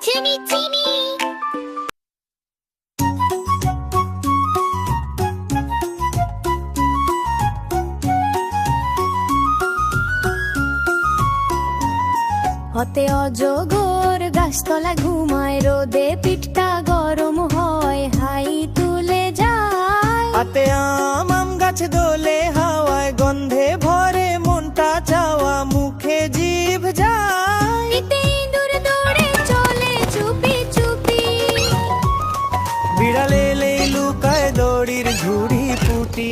চিনি চিনি। হতে অজগর গাছতলা ঘুমায়, রোদে পিঠটা গরম হয়, হাই তুলে যায়। হাতে আম গাছ দোলে হাওয়ায়, গন্ধে ভরে মনটা চাওয়া, মুখে জিভ যায়। এতে ইঁদুর দৌড়ে চলে চুপি চুপি, বিড়াল এলেই লুকায় দড়ির ঝুড়ি পুটি।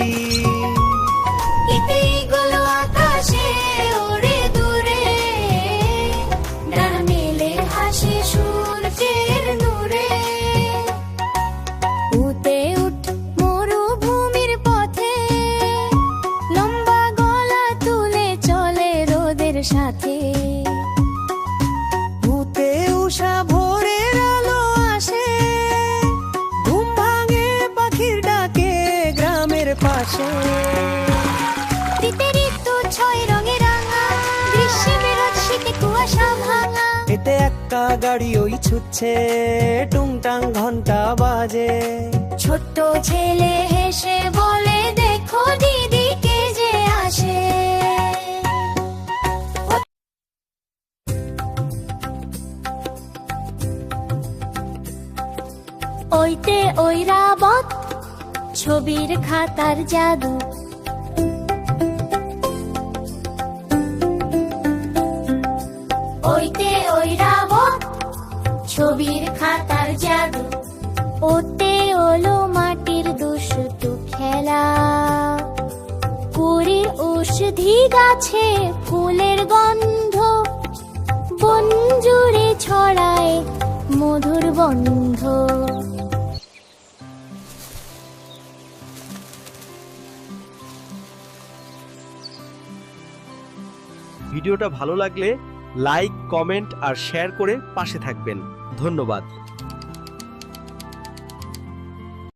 এতে ইগল আকাশে ওড়ে দূরে, ডানা মেলে হাসে সূর্যের নূরে। উতে উঠ মরুভূমির পথে, লম্বা গলা তুলে চলে রোদের সাথে। ভূতে উষা ভোরের আলো আসে, ঘুম ভাঙে পাখির ডাকে গ্রামের পাশে। শীতে ঋতু ছয় রঙে রাঙা, গ্রীষ্মে বেরোজ শীতে কুয়াশা ভাঙা। এতে একটা গাড়ি ওই ছুটছে, টুংটাং ঘন্টা বাজে। ছোট্ট ছেলে হেসে বলে, দেখো দিদি কে যে আসে। ওইতে ঐরাবত ছবির খাতার জাদু। ওইতে ঐরাবত ছবির খাতার জাদু। ওতে ওলো মাটির দুষ্টু খেলা, কুড়ির ঔষধি গাছে ফুলের গন্ধ, বন জুড়ে ছড়ায় মধুর বন্ধ। ভিডিওটা ভালো লাগলে লাইক, কমেন্ট আর শেয়ার করে পাশে থাকবেন। ধন্যবাদ।